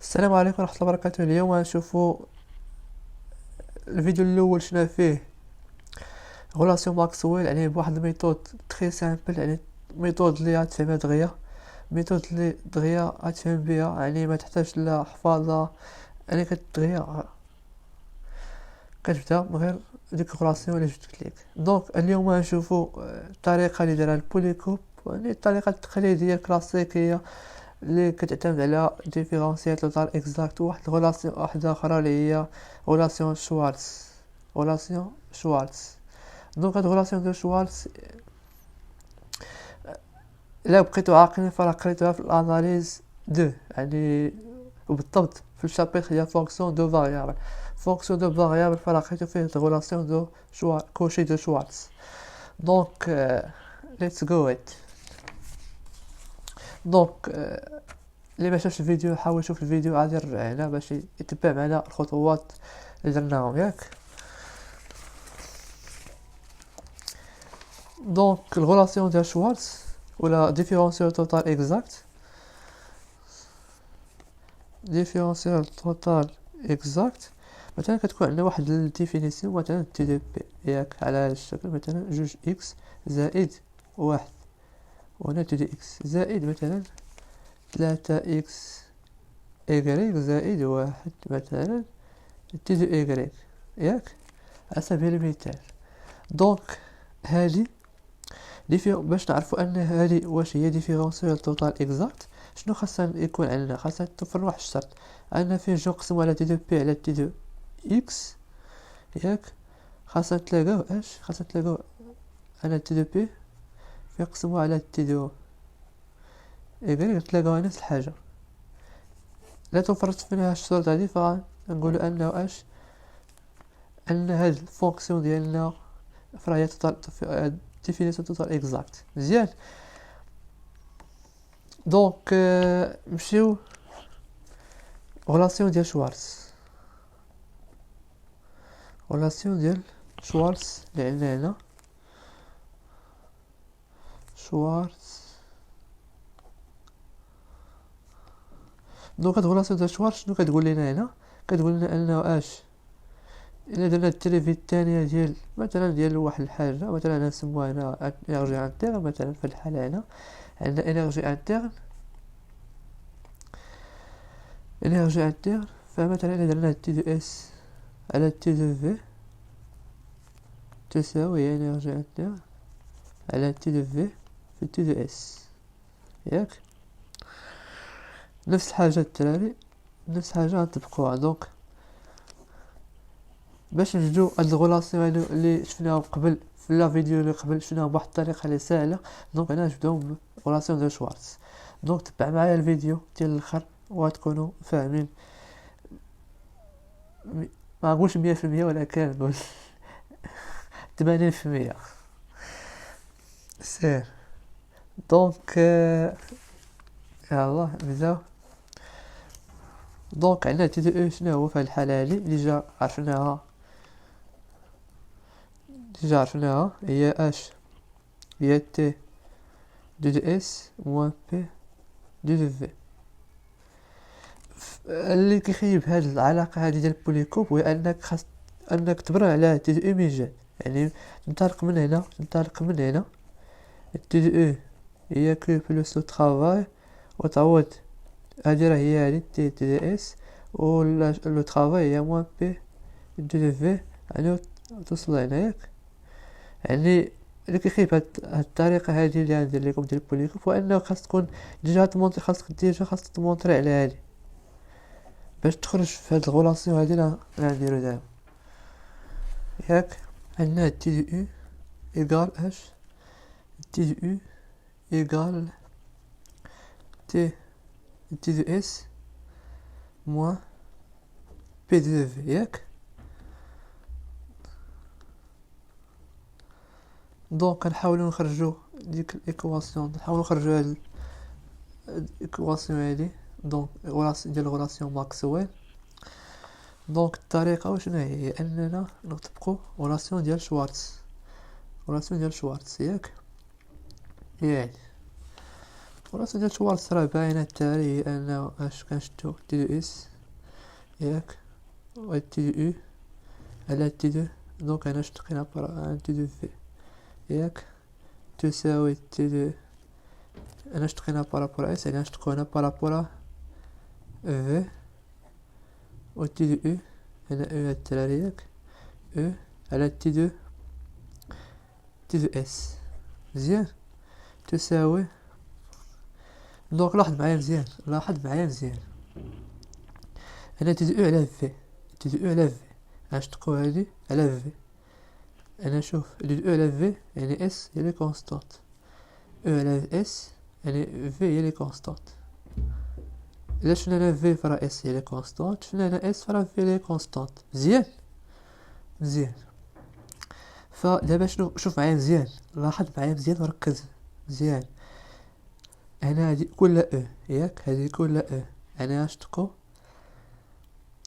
السلام عليكم ورحمة الله وبركاته. اليوم غنشوفوا الفيديو الاول شنا فيه غولاسيون ماكسويل، يعني بواحد الميثود تري سامبل، يعني ميثود اللي غتفهمها دغيا، ميثود اللي دغيا غتفهم بها، يعني ما تحتاج لا حفاظة. يعني دغيا كتبدا من غير ديك الغولاسيون اللي جبت ليك. دونك اليوم غنشوفوا الطريقة اللي دارها البوليكوب، يعني الطريقة التقليدية الكلاسيكية اللي كتعتمد على ديفيرونسيال توتال اكزاكت، واحد الغولاسيون واحدة اخرى اللي هي غولاسيون شوارتز. غولاسيون شوارتز. دونك هاد غولاسيون ديال شوارتز الا بقيتو عاقلين فراه قريتوها في الاناليز دو، يعني وبالضبط في الشابيتر ديال فونكسيون دو فاريابل. فونكسيون دو فاريابل فراه قريتو فيه غولاسيون دو كوشي دو شوارتز. دونك ليتس جو ات. دونك اللي ما شافش الفيديو حاول يشوف الفيديو، عاد يرجع هنا باش يتبع معنا الخطوات اللي درناهم ياك. دونك الغولاسيون ديال شوارتز ولا ديفيرونسيال توتال اكزاكت، ديفيرونسيال توتال اكزاكت مثلا كتكون عندنا واحد الديفينيسيون، مثلا تي دي بي ياك على هذا الشكل، مثلا جوج اكس زائد واحد، وهنا تي دي اكس زائد مثلا ثلاثة اكس ايكغيك زائد واحد، مثلا تي دو ايكغيك ياك، على سبيل المثال. دونك هذه باش نعرفوا ان هذه واش هي ديفيرونسيال توتال اكزاكت، شنو خاصنا يكون عندنا؟ خاصنا توفر واحد الشرط ان فيه جو نقسمو على تي دو بي على تي دو اكس ياك. خاصنا تلاقاو اش؟ خاصنا تلاقاو ان تي دو بي يقسمو على تي دو ايكغيك، تلاقاو نفس الحاجه. لا توفرت فيها الشروط هذه فنقولوا انه اش؟ ان هاد الفونكسيون ديالنا فراهي توتال ديفينيسيون توتال اكزاكت. مزيان. دونك نمشيو غولاسيون ديال شوارتز. غولاسيون ديال شوارتز اللي عندنا هنا شوارتز. دونك هاد غولاسيون ديال شوارتز شنو كتقول لنا هنا؟ كتقول لنا انه اش؟ الا درنا التريفي الثانيه ديال مثلا ديال واحد الحاجه، مثلا نسموها هنا انرجي انترن، مثلا في الحاله هنا عندنا انرجي انترن، انرجي انترن. فمثلا الا درنا تي دو اس على تي دو في تساوي انرجي انترن على تي دو في في تي دو اس ياك. نفس الحاجه الدراري، نفس الحاجه غنطبقوها. دونك باش نجدو هاد الغولاسيون هادو اللي شفناهم قبل في لا فيديو اللي قبل، شفناهم بواحد الطريقه اللي سهله. دونك انا نبداو بغولاسيون ديال شوارتز. دونك تبع معايا الفيديو ديال الاخر وغتكونوا فاهمين. ما نقولش 100% ولكن نقول 80%. سير. دونك يلا نبداو. دونك عندنا تي دو او شنو هو في هاد الحاله هادي؟ ديجا عرفناها هي اش؟ هي تي دو دو اس موان بي دو دو في. اللي كيخيب هاد العلاقه هادي ديال بوليكوب هو انك تبرع على تي دو او ميجان، يعني تنطلق من هنا تي دو او هي كيو بلوس لو ترافاي، وتعوض هادي راه هي هادي تي دو اس، و لو ترافاي هي موان بي دو دو في، يعني توصل هنا ياك. يعني اللي كيخيب هاد الطريقه هادي اللي غندير لكم ديال بوليكوب هو انه خاصك تمونطري على هادي باش تخرج في هاد الغولاسيون هادي اللي غنديرو دابا ياك. عندنا تي دو او ايكال اش؟ تي دو او ايكال تي دو اس موان بي دو في ياك. دونك كنحاولو نخرجو ديك الايكواسيون، نحاولو نخرجو هاد الايكواسيون هادي. دونك ديال غولاسيون ماكسويل. دونك الطريقه وشنو هي؟ اننا نطبقو غولاسيون ديال شوارتز. غولاسيون ديال شوارتز ياك. يعني الخلاصة ديال شوارتز راه باينة التالي هي انه اش كنشدو تي دو اس ياك و تي دو او على تي دو، دونك هنا شتقينا عن تي دو في ياك تساوي تي دو، انا شتقينا بارابور اس يعني نشتقو هنا بارابور في و تي دو او، هنا او هاد الدراري ياك او على تي دو اس مزيان تساوي، دونك لاحظ معايا مزيان هنا تي دو او على في، تي دو او على في غنشتقو هادي على في، انا شوف تي دو او على في يعني اس هي لي كونستانت، او على اس يعني في هي لي كونستانت، الا شفنا هنا في فرا اس هي لي كونستانت، شفنا هنا اس فرا في لي كونستانت. مزيان فدابا شنو، شوف معايا مزيان، لاحظ معايا مزيان وركز مزيان، هنا هادي كلها او ياك، هادي كلها او انا غنشتقو،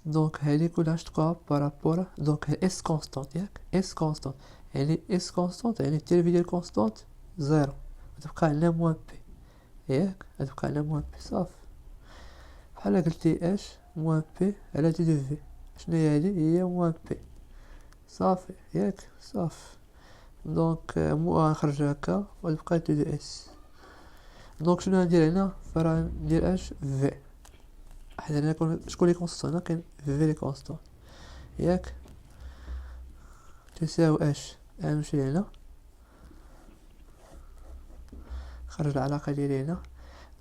دونك هادي كلها نشتقوها بارابور، دونك اس كونستانت ياك، اس كونستانت يعني اس كونستانت يعني التيرفي ديال كونستانت زيرو، غتبقى عندنا موان بي ياك، غتبقى عندنا موان بي صافي، بحال قلتي اش موان بي على تي دو في، شنو هي هادي هي موان بي صافي ياك صافي، دونك غنخرج هكا وتبقى تي دو اس، دونك شنو غندير هنا فرا ندير اش في، حيت هنا شكون لي كونستون، هنا كاين في لي كونستون ياك تساوي اش، نمشي هنا خرج العلاقة ديالي هنا،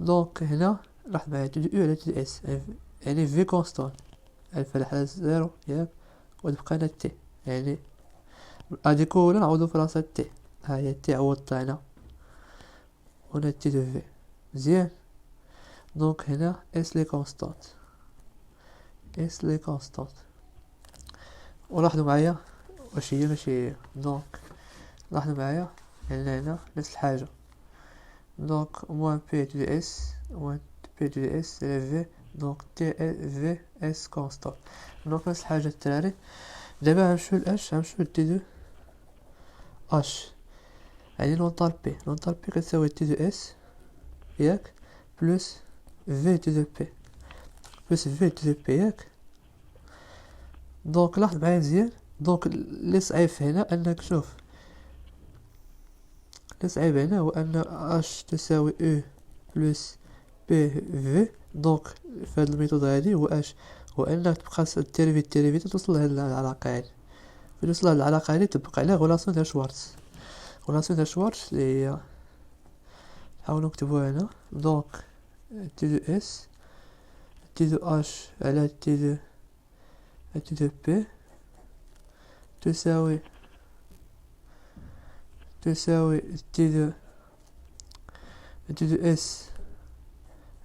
دونك هنا لاحظ معايا تي دو او على تي دو اس يعني في كونستون الفا على زيرو ياك، وتبقى هنا تي يعني هادي كلها نعوضو في راسها تي، ها هي تي عوضتها هنا هنا تي دو في مزيان، دونك هنا اس لي كونستانت، ولاحظوا معايا واش هي ماشي هي، دونك لاحظوا معايا هنا نفس الحاجة، دونك موان بي دو اس موان بي دو اس على في، دونك تي في اس كونستانت، دونك نفس الحاجة الدراري. دابا غنمشيو لاش، غنمشيو لتي دو اش، يعني لونطالبي كتساوي تي دو اس ياك بلس في تي دو بي بلس في تي دو بي ياك، دونك لاحظ معايا مزيان، دونك اللي صعيب هنا انك شوف، اللي صعيب هنا هو ان اش تساوي او بلس بي في، دونك في هاد الميثود هادي هو اش، هو انك تبقى التيريفي توصل لهاد العلاقة هادي، في توصل لهاد العلاقة هادي تبقى عليها غولاسيون ديال شوارتز، اللي هي نحاولو نكتبوها هنا، دونك تي دو اس تي دو اش على تي دو بي تساوي تي دو اس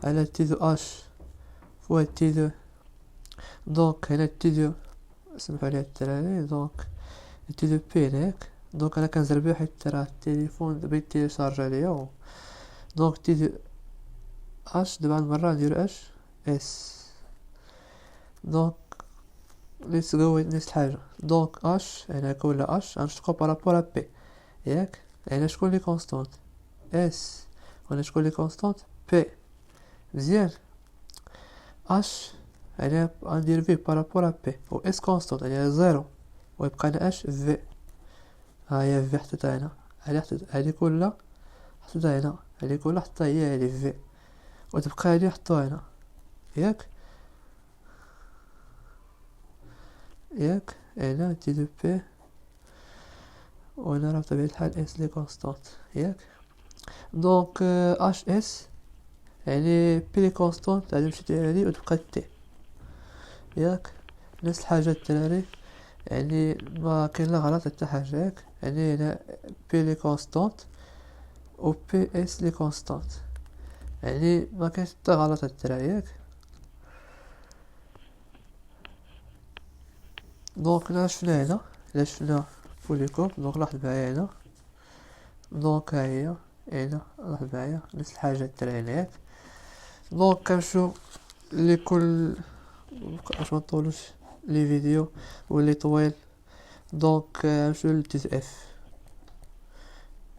على تي دو اش فوا تي دو، دونك هنا تي دو سمحوا لي الدراري، دونك تي دو بي هناك، دونك انا كنزربو حيت راه التليفون بغيت تيشارج عليا، دونك تي دو اش دابا المرة نديرو اش اس، دونك ليتس جو نفس الحاجة، دونك اش هنا كلها اش غنشتقو بارابور بي ياك، هنا شكون لي كونستانت اس، وهنا شكون لي كونستانت بي مزيان، اش هنا غندير في بارابور بي و اس كونستانت يعني زيرو، ويبقى لنا اش في، ها هي في حطيتها هنا، هادي كلها حطيتها هنا، هادي كلها حطيتها هي هادي في، وتبقى هادي حطوها هنا ياك هنا تي دو بي، وهنا راه بطبيعة الحال اس لي كونستانت ياك، دونك اش اس يعني بي لي كونستانت غادي نمشي ديال هادي وتبقى تي ياك، نفس الحاجة الدراري، يعني ما كاين لا غلط حتى حاجة ياك، يعني هنا بي لي كونستانت و بي اس لي كونستانت، يعني ما كاينش حتى غلط الدراري ياك، دونك لا شفنا هنا، لا شفنا فوليكوب، دونك لاحظ معايا هنا، دونك ها هي هنا لاحظ معايا نفس الحاجة الدراري ياك، دونك كنمشيو لكل باش منطولوش لي فيديو واللي طويل، دونك نمشيو لتي اف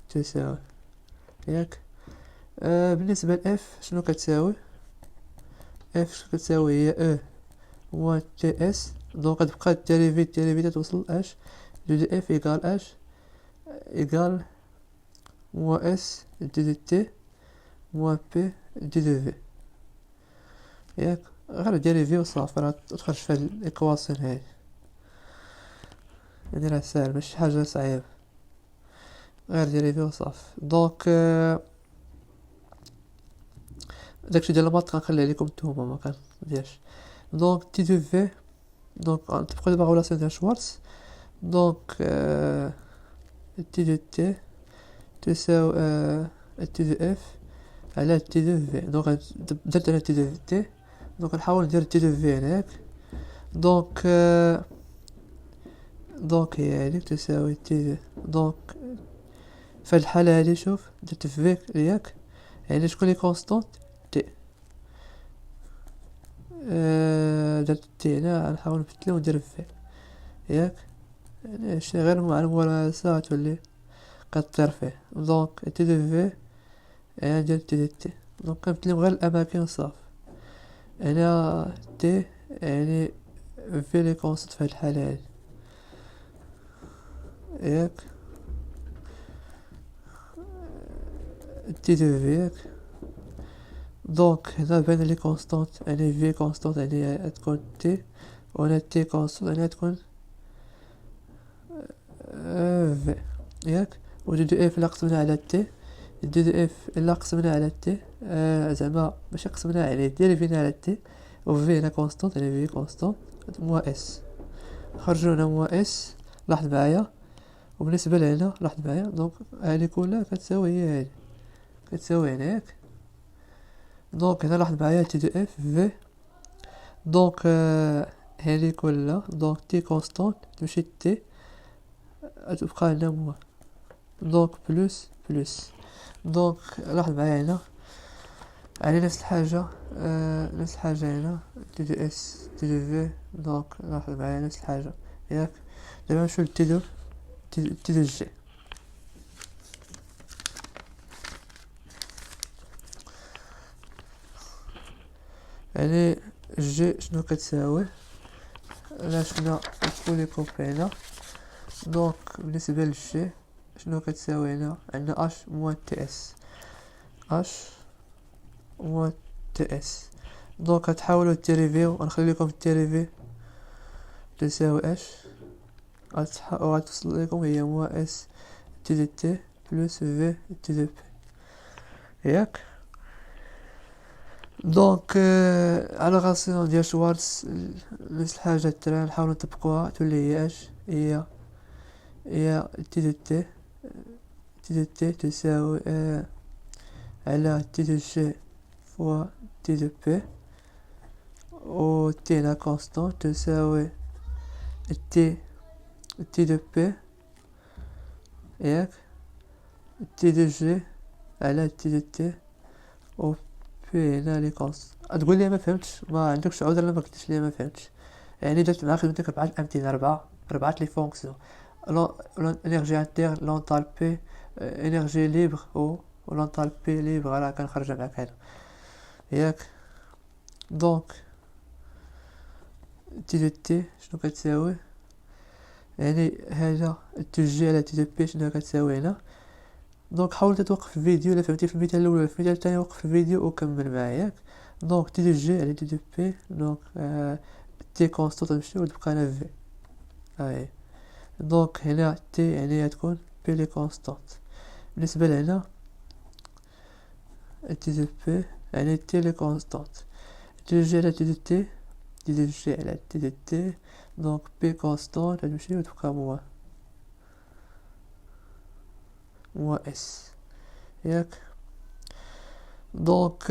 تساوي ياك بالنسبة ل اف شنو كتساوي؟ اف شنو كتساوي؟ هي او موان تي اس. دونك غتبقى الديريفي تتوصل اش دو اف ايكال اش ايكال موان اس دو تي موان بي دو في. ياك غير ديريفي وصافي، راه تخرج في هاد الايكواسيون هادي. يعني راه ساهل ماشي حاجة صعيبة، غير ديريفي وصافي. دونك داكشي ديال المات غنخلي عليكم نتوما ما كنديرش. دونك تي دو في، دونك نطبقو دابا غولاسيون ديال شوارتز. دونك تي دو تي تساوي تي دو اف على تي دو في. دونك درت انا تي دو تي، دونك نحاول ندير تي دو في هناك. دونك هي هاديك تساوي تي. دونك في هاد الحالة هادي شوف درت في ياك، يعني شكون لي كونستونت؟ تي. درت تي هنا، نحاول نبدلو وندير في ياك، يعني شي غير مع الممارسة تولي كطير فيه. دونك تي دو في يعني ندير تي دو تي. دونك كنبدلهم غير الاماكن صافي. هنا تي يعني في لي كونستونت في هاد الحالة هادي ياك، تي دو في ياك. دونك هنا بين لي كونستونت يعني في كونستونت يعني تكون تي، وهنا تي كونستونت يعني تكون في ياك. و دو اف الا قسمنا على تي، دو اف الا قسمنا على تي زعما ماشي قسمنا يعني ديريفينا على تي، و في هنا كونستونت يعني في كونستونت موا اس. خرجوا هنا موا اس، لاحظ معايا. وبالنسبة لهنا لاحظ معايا، دونك هادي كلها كتساوي هي هادي، كتساوي هنا ياك. دونك هنا لاحظ معايا تي دو اف في. دونك هادي كلها دونك تي كونستونت تمشي تي تبقى هنا موا. دونك بلوس. دونك لاحظ معايا هنا يعني نفس الحاجة، نفس الحاجة هنا تي دو اس تي دو في. دونك لاحظ معايا نفس الحاجة ياك. دابا نمشيو لتي دو جي. يعني جي شنو كتساوي؟ لا شفنا كولي كوبي هنا. دونك بالنسبة للجي شنو كتساوي؟ هنا عندنا اش موان تي اس، اش موان تي اس. دونك غتحاولوا تيريفيو، غنخلي لكم التيريفي تساوي اش غتوصل لكم هي موان اس تي دو تي بلوس في تي دو بي ياك. دونك على غاسيون ديال شوارتز نفس الحاجة ترى نحاولو نطبقوها تولي هي اش هي تي دو تي تساوي على تي دو جي فوا تي دو بي، و تي هنا كونستون تساوي تي دو بي ياك، تي دو جي على تي دو تي، و بي هنا لي كونستون. تقول لي ما فهمتش، ما عندكش عذر لما قلتش لي ما فهمتش. يعني درت معاك خدمتك 4 امثله، 4 لي فونكسيون. الانرجي انتير، لونتالبي، انرجي ليبر و لونتالبي ليبر راه كنخرجها معاك هنا ياك. دونك تي دو تي شنو كتساوي؟ يعني هذا تجي على تي دو بي شنو كتساوي هنا. دونك حاول تتوقف الفيديو الا فهمتي في المثال الاول ولا في المثال الثاني، وقف الفيديو وكمل معايا ياك. دونك تي دو جي على تي دو بي، دونك تي كونستون تمشي وتبقى هنا في هاي. دونك هنا تي يعني تكون بي لي كونستونت. بالنسبة لهنا تي دو بي يعني تي لي كونستونت، تي دو جي على تي دو تي، تي دو جي على تي دو تي. دونك بي كونستونت تمشي وتبقى موا اس ياك. دونك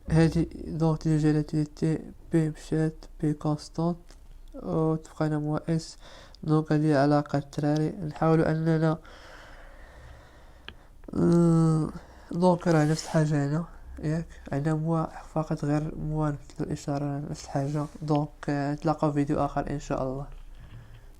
هادي دونك تي دو جي على تي دو تي، بي مشات بي كونستونت و تبقى هنا موا اس. دونك هادي علاقة الدراري، نحاولو اننا دونك راه نفس الحاجة هنا ياك، عندنا موا فقط غير موا نبدلو الاشارة نفس الحاجة. دونك نتلاقاو في فيديو اخر ان شاء الله.